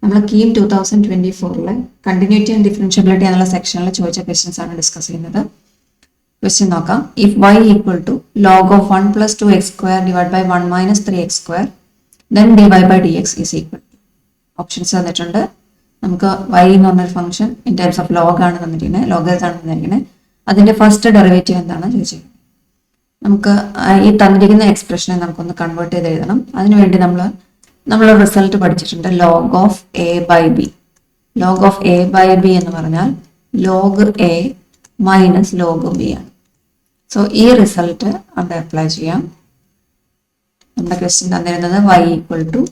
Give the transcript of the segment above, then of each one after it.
നമ്മൾ KEAM 2024 continuity and differentiability എന്നുള്ള സെക്ഷനിൽ ചോദിച്ച ക്വസ്റ്റ്യൻസ് ആണ് ഡിസ്കസ് ചെയ്യുന്നത്. ക്വസ്റ്റ്യൻ നോക്കാം. If y equal to log of 1 plus 2x square divide by 1 minus 3x square then dy by dx is equal to. Options തന്നിട്ടുണ്ട്. നമുക്ക് y എന്ന് പറഞ്ഞൊരു function in terms of log ആണ് തന്നിരിക്കുന്നത്, logarithm ആണ് തന്നിരിക്കുന്നത്. അതിന്റെ ഫസ്റ്റ് ഡെറിവേറ്റീവ് എന്താണ് ചോദിച്ചിരിക്കുന്നത്. നമുക്ക് ഈ തന്നിരിക്കുന്ന എക്സ്പ്രഷനെ നമുക്കൊന്ന് കൺവേർട്ട് ചെയ്ത് എഴുതണം. അതിനുവേണ്ടി നമ്മൾ റിസൾട്ട് പഠിച്ചിട്ടുണ്ട് log of A by B. Log of A by B എന്ന് പറഞ്ഞാൽ log A minus log B ആണ്. സോ ഈ റിസൾട്ട് അവിടെ അപ്ലൈ ചെയ്യാം. നമ്മുടെ ക്വസ്റ്റ്യൻ തന്നിരുന്നത് y equal to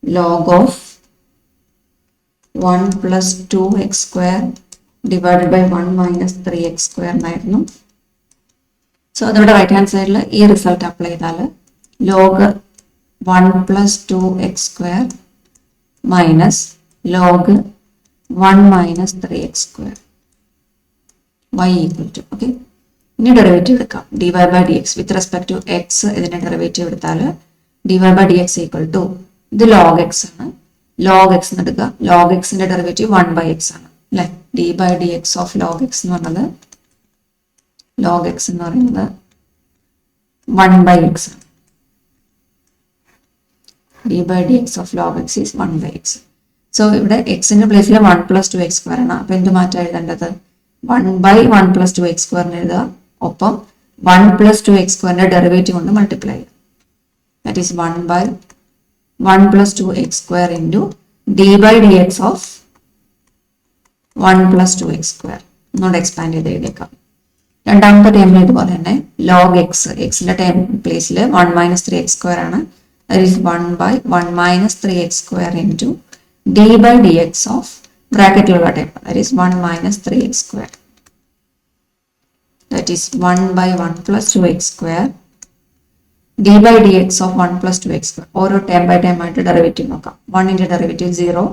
log of 1 plus 2x square divided by 1 minus 3x square എന്നായിരുന്നു. So അതവിടെ റൈറ്റ് ഹാൻഡ് സൈഡിൽ ഈ റിസൾട്ട് അപ്ലൈ ചെയ്താൽ log 1 plus 2x square minus log 1 minus 3x square y equal to. Okay, ഇനി derivative എടുക്കാം. dy by dx with respect to x ഇതിന്റെ derivative എടുത്താൽ dy by dx equal to, ഇത് log x ആണ്, log x എന്ന് എടുക്കുക. log x ന്റെ derivative 1 by x ആണ് അല്ലെ. d by dx of log x എന്ന് പറഞ്ഞത് log x എന്ന് പറയുന്നത് 1 ബൈ x ആണ്. d by dx of log x is 1 by x. So ഇവിടെ എക്സിന്റെ പ്ലേസിൽ 1 പ്ലസ് 2x സ്ക്വയർ ആണ്. അപ്പൊ എന്ത് മാറ്റം എഴുതേണ്ടത്? 1 ബൈ 1 പ്ലസ് 2x സ്ക്വയറിന് എഴുതുക. ഒപ്പം 1 പ്ലസ് 2x സ്ക്വയറിന്റെ ഡെറിവേറ്റീവ് കൊണ്ട് മൾട്ടിപ്ലൈ ചെയ്യുക. That is 1 by 1 plus 2x square into d by dx of 1 plus 2x square എന്നോട് എക്സ്പാൻഡ് ചെയ്ത് എഴുതിയേക്കാം. രണ്ടാമത്തെ ടേമിൽ ഇതുപോലെ തന്നെ ലോഗ് എക്സ്, എക്സിന്റെ ടേം പ്ലേസിൽ 1 മൈനസ് 3x സ്ക്വയർ ആണ്. That is 1 by 1 minus 3x square into d by dx of ബ്രാക്കറ്റിലുള്ള term that is 1 minus 3x square. That is 1 by 1 plus 2x square d by dx of 1 plus 2x square. ഓരോ term by term ആയിട്ട് derivative നോക്കാം. 1ന്റെ derivative 0,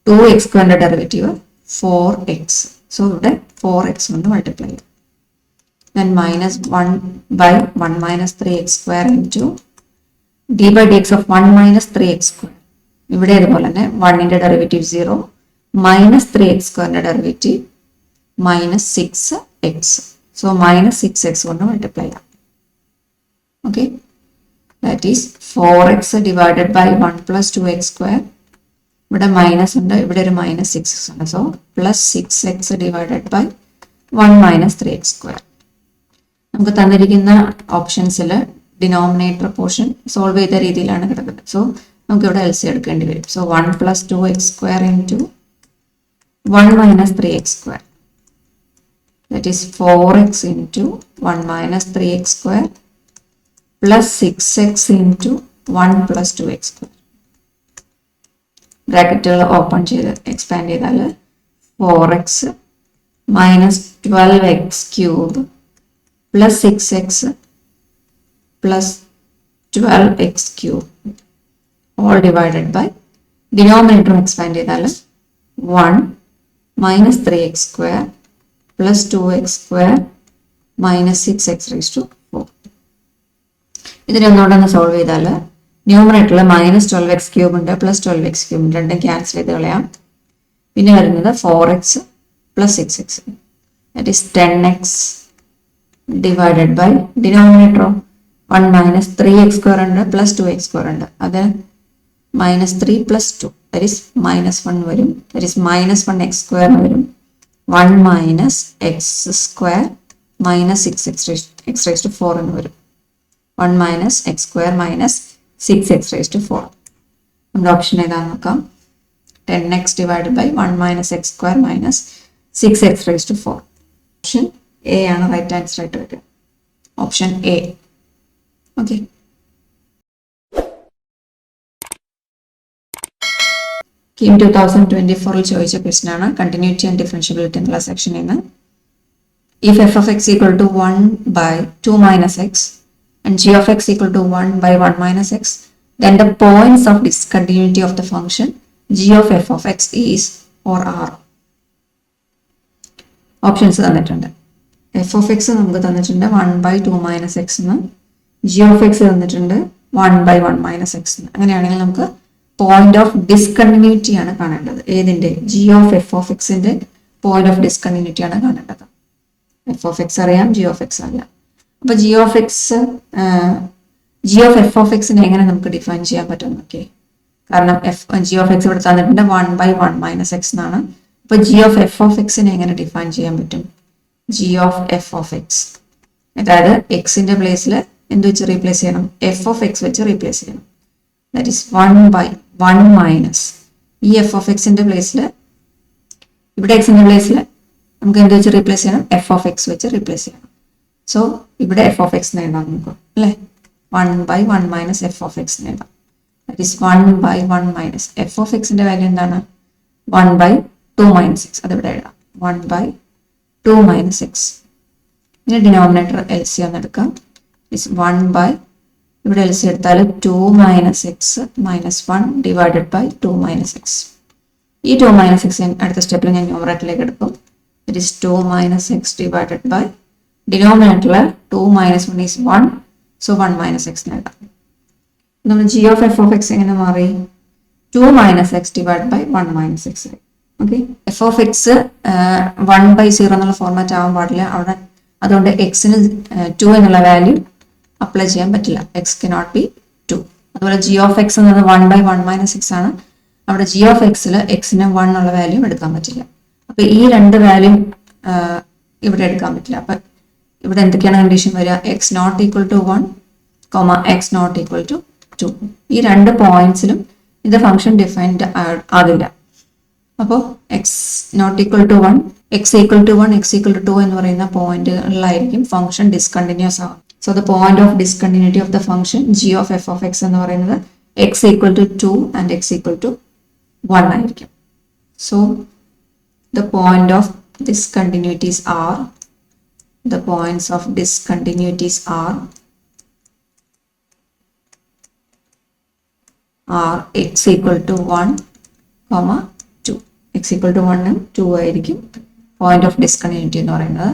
2x സ്ക്വയറിന്റെ derivative 4x. So ഇവിടെ 4x കൊണ്ട് multiply ചെയ്യും. Then minus 1 by 1 minus 3x square into d by dx of 1 minus 3x square. ഇവിടെ ഇതുപോലെ തന്നെ 1ന്റെ ഡെറിവേറ്റീവ് 0, മൈനസ് 3x സ്ക്വയറിന്റെ derivative minus 6x. So minus 6x കൊണ്ട് മൾട്ടിപ്ലൈ ചെയ്യാം. Okay, that is 4x divided by 1 plus 2x square. ഇവിടെ minus ഉണ്ട്, ഇവിടെ ഒരു മൈനസ് 6x ഉണ്ട്. So plus 6x divided by 1 minus 3x square. നമുക്ക് തന്നിരിക്കുന്ന ഓപ്ഷൻസിൽ ഡിനോമിനേറ്റർ പോർഷൻ സോൾവ് ചെയ്ത രീതിയിലാണ് കിടക്കുന്നത്. സോ നമുക്ക് ഇവിടെ എൽസി എടുക്കേണ്ടി വരും. So 1 plus 2x square into 1 minus 3x square that is 4x into 1 minus 3x square plus 6x into 1 plus 2x square. ബ്രാക്കറ്റുകൾ ഓപ്പൺ ചെയ്ത് എക്സ്പാൻഡ് ചെയ്താൽ 4x minus 12x cube plus 6x plus 12x cube all divided by denominator expand ചെയ്താൽ 1 minus 3x square plus 2x square minus 6x raised to 4. ഇതിനെ ഒന്നുകൂടെ solve ചെയ്താൽ ന്യൂമറേറ്ററിൽ minus 12x cube ഉണ്ട്, plus 12x cube ഉണ്ട്, രണ്ടും cancel ചെയ്ത് കളയാം. പിന്നെ വരുന്നത് 4x plus 6x that is 10x divided by denominator 1 minus 3x square ഉണ്ട്, പ്ലസ് 2x square ഉണ്ട്. അത് minus 3 plus 2 that is minus 1 വരും. that is minus 1x square വരും. 1 minus x square minus 6x raised to 4 എന്ന് വരും. 1 minus x square minus 6x raised to 4. നമ്മുടെ option ഏതാണെന്ന് നോക്കാം. 10x divided by 1 minus x square minus 6x raised to 4. Option A ആണ് right answer ആയിട്ട് വരിക. Option A. Okay, KEAM 2024 ചോദിച്ച question ആണ് കണ്ടിന്യൂറ്റി ആൻഡ് ഡിഫറൻഷ്യബിലിറ്റി എന്നുള്ള സെക്ഷനിൽ നിന്ന്. If f of x equal to 1 by 2 minus x and g of x equal to 1 by 1 minus x then the points of discontinuity of the function g of f of x is or are. Options തന്നിട്ടുണ്ട്. F of x നമുക്ക് തന്നിട്ടുണ്ട് 1 by 2 minus x എന്ന്, g of x തന്നിട്ടുണ്ട് 1 by 1 minus x എന്ന്. അങ്ങനെയാണെങ്കിൽ നമുക്ക് point of discontinuity ആണ് കാണേണ്ടത്. ഏതിന്റെ? ജി ഓഫ് എഫ് ഓഫ് എക്സിന്റെ പോയിന്റ് ഓഫ് ഡിസ്കണ്ടിന്യൂറ്റി ആണ് കാണേണ്ടത്. എഫ് ഓഫ് എക്സ് അറിയാം, ജി ഓഫ് എക്സ് അറിയാം. അപ്പൊ ജി ഓഫ് എഫ് ഓഫ് എക്സിനെ എങ്ങനെ നമുക്ക് ഡിഫൈൻ ചെയ്യാൻ പറ്റും നോക്കിയേ. കാരണം ജി ഓഫ് എക്സ് ഇവിടെ തന്നിട്ടുണ്ട് 1/1 - x എന്നാണ്. അപ്പൊ ജി ഓഫ് എഫ് ഓഫ് എക്സിനെ എങ്ങനെ ഡിഫൈൻ ചെയ്യാൻ പറ്റും? G of f of X, അതായത് എക്സിന്റെ പ്ലേസിൽ എന്ത് വെച്ച് റീപ്ലേസ് ചെയ്യണം? എഫ് ഓഫ് എക്സ് വെച്ച് റീപ്ലേസ് ചെയ്യണം. ദാറ്റ് ഈസ് 1/1 - ഈ എഫ് ഓഫ് എക്സിന്റെ പ്ലേസിൽ, ഇവിടെ എക്സിന്റെ പ്ലേസിൽ നമുക്ക് എന്ത് വെച്ച് റീപ്ലേസ് ചെയ്യണം? എഫ് ഓഫ് എക്സ് വെച്ച് റീപ്ലേസ് ചെയ്യണം. സോ ഇവിടെ എഫ് ഓഫ് എക്സ് നേടാം നമുക്ക്, അല്ലേ? 1/1 - എഫ് ഓഫ് എക്സ് നേടാം. ദാറ്റ് ഈസ് 1/1 - എഫ് ഓഫ് എക്സിന്റെ വാല്യൂ എന്താണ്? 1/2 - x. അതിവിടെ എഴുതാം, 1/2 - x. ഇനി ഡിനോമിനേറ്റർ LCM എടുക്കാം. ഇസ് 1 ഇവിടെ LCM എടുത്താൽ 2 - x - 1 ഡിവൈഡഡ് ബൈ 2 - x. ഈ 2 - x അടുത്ത സ്റ്റെപ്പിൽ ഞാൻ ന്യൂമറേറ്ററിലേക്ക് എടുക്കും. It is 2 - x divided by ഡിനോമിനേറ്ററിൽ 2 - 1 ഈസ് 1. സോ 1 - x നേടാം. നമ്മൾ g of f of x എങ്ങനെ മാറി? 2 - x divide by 1 - x. Okay, f of x 1/0 എന്നുള്ള ഫോർമാറ്റ് ആവാൻ പാടില്ല അവിടെ. അതുകൊണ്ട് എക്സിന് 2 എന്നുള്ള വാല്യൂ അപ്ലൈ ചെയ്യാൻ പറ്റില്ല. X cannot be 2. അതുപോലെ ജി ഓഫ് എക്സ് എന്നത് 1/1 - x ആണ്. അവിടെ ജി ഓഫ് എക്സിൽ എക്സിന് 1 എന്നുള്ള വാല്യൂ എടുക്കാൻ പറ്റില്ല. അപ്പൊ ഈ രണ്ട് വാല്യൂ ഇവിടെ എടുക്കാൻ പറ്റില്ല. അപ്പൊ ഇവിടെ എന്തൊക്കെയാണ് കണ്ടീഷൻ വരിക? x not equal to 1, x not equal to 2. ഈ രണ്ട് പോയിന്റ്സിലും ഇത് ഫംഗ്ഷൻ ഡിഫൈൻഡ് ആകില്ല. അപ്പോൾ x not equal to 1, x equal to 1, x equal to 2 എന്ന് പറയുന്ന പോയിന്റുകളിലായിരിക്കും ഫംഗ്ഷൻ ഡിസ്കണ്ടിന്യൂസ് ആവും. So the point of discontinuity of the function g of f of x എന്ന് പറയുന്നത് x equal to 2 and x equal to 1 ആയിരിക്കും. So the point of discontinuities are, the points of discontinuities are x equal to 1, 2. x equal to 1 2 ആയിരിക്കും point of discontinuity എന്ന് പറയുന്നത്.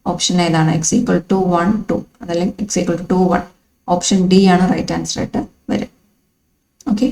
Option ഏതാണ്? x equal to 1 2, അതല്ലെങ്കിൽ x equal to 2 1. Option D ആണ് right answer ആയിട്ട് വരും. Okay.